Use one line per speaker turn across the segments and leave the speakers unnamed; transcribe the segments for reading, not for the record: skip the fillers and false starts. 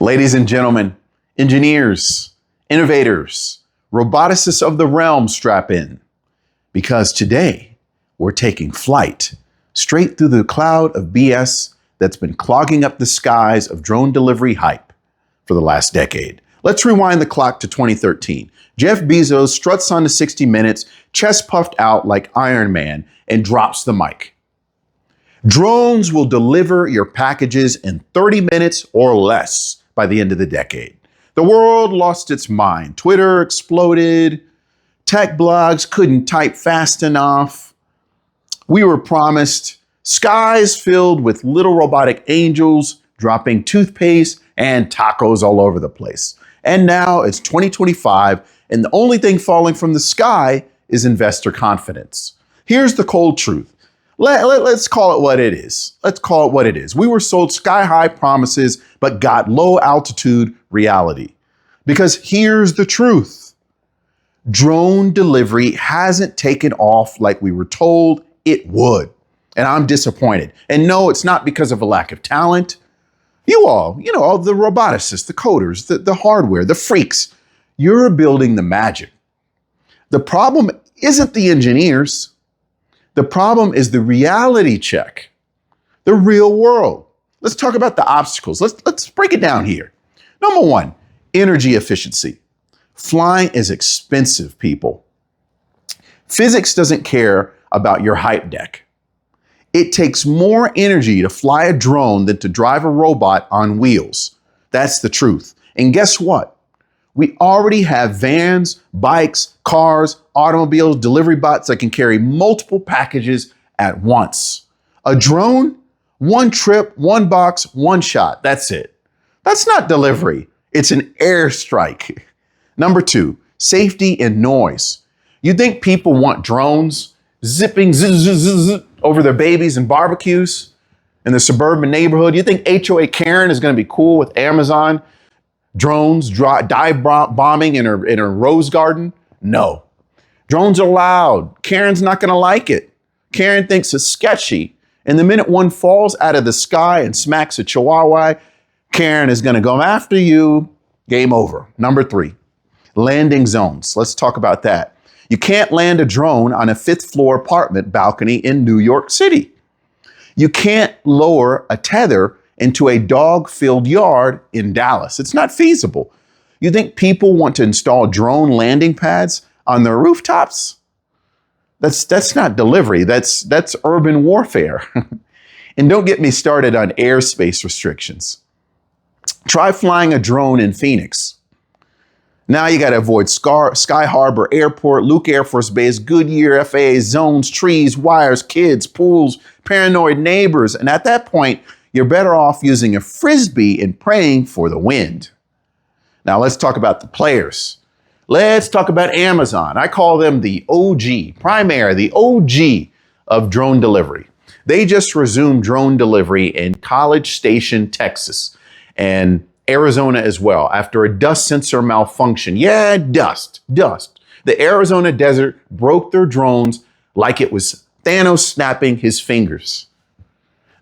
Ladies and gentlemen, engineers, innovators, roboticists of the realm, strap in. Because today, we're taking flight straight through the cloud of BS that's been clogging up the skies of drone delivery hype for the last decade. Let's rewind the clock to 2013. Jeff Bezos struts onto 60 Minutes, chest puffed out like Iron Man, and drops the mic. Drones will deliver your packages in 30 minutes or less by the end of the decade. The world lost its mind. Twitter exploded. Tech blogs couldn't type fast enough. We were promised skies filled with little robotic angels dropping toothpaste and tacos all over the place. And now it's 2025, and the only thing falling from the sky is investor confidence. Here's the cold truth. Let's call it what it is. Let's call it what it is. We were sold sky-high promises, but got low-altitude reality. Because here's the truth. Drone delivery hasn't taken off like we were told it would. And I'm disappointed. And no, it's not because of a lack of talent. All the roboticists, the coders, the hardware, the freaks, you're building the magic. The problem isn't the engineers. The problem is the reality check, the real world. Let's talk about the obstacles. Let's break it down here. Number one, energy efficiency. Flying is expensive, people. Physics doesn't care about your hype deck. It takes more energy to fly a drone than to drive a robot on wheels. That's the truth. And guess what? We already have vans, bikes, cars, automobiles, delivery bots that can carry multiple packages at once. A drone, one trip, one box, one shot. That's it. That's not delivery. It's an airstrike. Number two, safety and noise. You think people want drones zipping over their babies and barbecues in the suburban neighborhood? You think HOA Karen is going to be cool with Amazon drones dive bombing in her rose garden? No. Drones are loud. Karen's not going to like it. Karen thinks it's sketchy. And the minute one falls out of the sky and smacks a chihuahua, Karen is going to go after you. Game over. Number three, landing zones. Let's talk about that. You can't land a drone on a fifth floor apartment balcony in New York City. You can't lower a tether into a dog-filled yard in Dallas. It's not feasible. You think people want to install drone landing pads on their rooftops? That's not delivery. That's urban warfare. And don't get me started on airspace restrictions. Try flying a drone in Phoenix. Now you got to avoid Sky Harbor Airport, Luke Air Force Base, Goodyear, FAA zones, trees, wires, kids, pools, paranoid neighbors. And at that point, you're better off using a Frisbee and praying for the wind. Now let's talk about the players. Let's talk about Amazon. I call them the OG, Primera, the OG of drone delivery. They just resumed drone delivery in College Station, Texas, and Arizona as well, after a dust sensor malfunction. Yeah, dust. The Arizona desert broke their drones like it was Thanos snapping his fingers.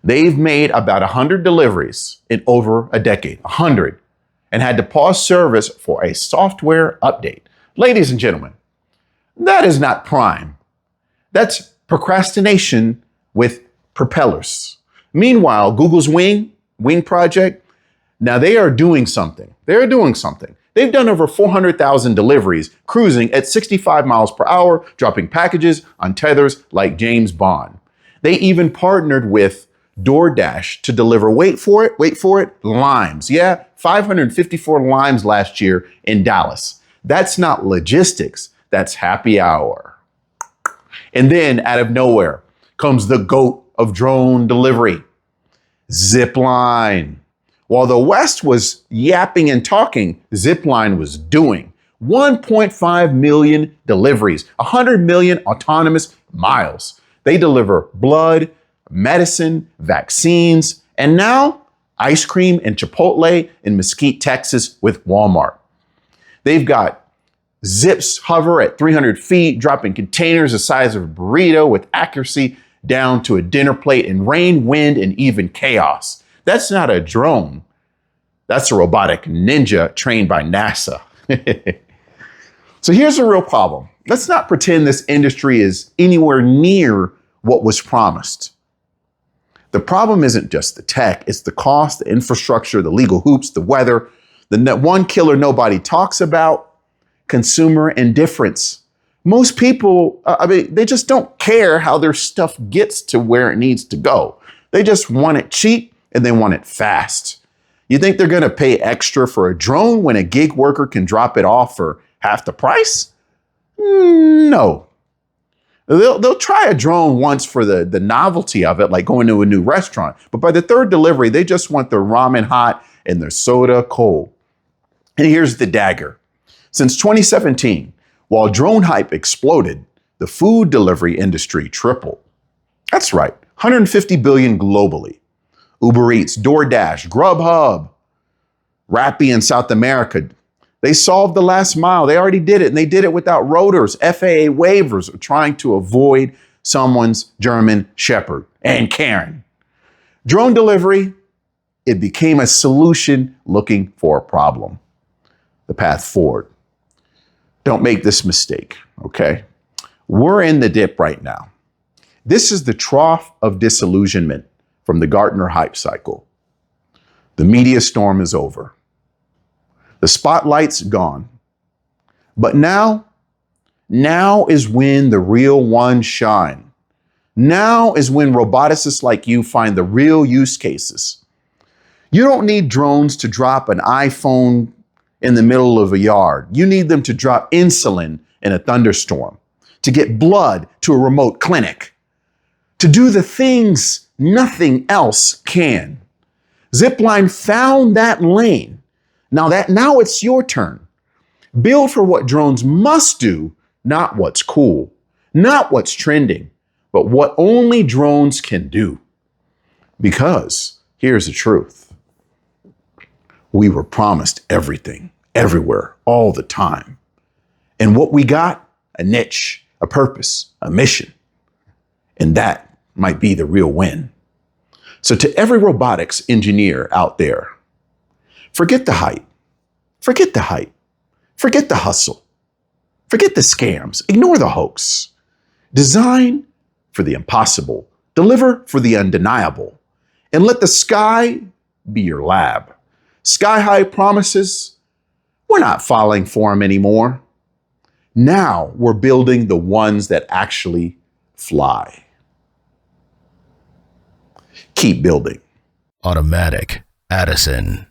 They've made about 100 deliveries in over a decade, 100, and had to pause service for a software update. Ladies and gentlemen, that is not prime. That's procrastination with propellers. Meanwhile, Google's Wing project, now they are doing something. They're doing something. They've done over 400,000 deliveries, cruising at 65 miles per hour, dropping packages on tethers like James Bond. They even partnered with DoorDash to deliver, wait for it, limes. Yeah, 554 limes last year in Dallas. That's not logistics, that's happy hour. And then out of nowhere comes the GOAT of drone delivery, Zipline. While the West was yapping and talking, Zipline was doing 1.5 million deliveries, 100 million autonomous miles. They deliver blood, medicine, vaccines, and now ice cream and Chipotle in Mesquite, Texas with Walmart. They've got Zips hover at 300 feet, dropping containers the size of a burrito with accuracy down to a dinner plate in rain, wind, and even chaos. That's not a drone. That's a robotic ninja trained by NASA. So here's the real problem. Let's not pretend this industry is anywhere near what was promised. The problem isn't just the tech, it's the cost, the infrastructure, the legal hoops, the weather, the one killer nobody talks about, consumer indifference. Most people, they just don't care how their stuff gets to where it needs to go. They just want it cheap and they want it fast. You think they're going to pay extra for a drone when a gig worker can drop it off for half the price? No. They'll try a drone once for the novelty of it, like going to a new restaurant. But by the third delivery, they just want their ramen hot and their soda cold. And here's the dagger. Since 2017, while drone hype exploded, the food delivery industry tripled. That's right, 150 billion globally. Uber Eats, DoorDash, Grubhub, Rappi in South America, they solved the last mile. They already did it, and they did it without rotors, FAA waivers, or trying to avoid someone's German Shepherd and Karen. Drone delivery, it became a solution looking for a problem. The path forward. Don't make this mistake, okay? We're in the dip right now. This is the trough of disillusionment from the Gartner hype cycle. The media storm is over. The spotlight's gone. But now is when the real ones shine. Now is when roboticists like you find the real use cases. You don't need drones to drop an iPhone in the middle of a yard. You need them to drop insulin in a thunderstorm, to get blood to a remote clinic, to do the things nothing else can. Zipline found that lane. Now it's your turn. Build for what drones must do, not what's cool, not what's trending, but what only drones can do. Because here's the truth. We were promised everything, everywhere, all the time. And what we got? A niche, a purpose, a mission. And that might be the real win. So to every robotics engineer out there, forget the hype. Forget the hype. Forget the hustle. Forget the scams. Ignore the hoax. Design for the impossible. Deliver for the undeniable. And let the sky be your lab. Sky high promises, we're not falling for them anymore. Now we're building the ones that actually fly. Keep building.
Automatic Addison.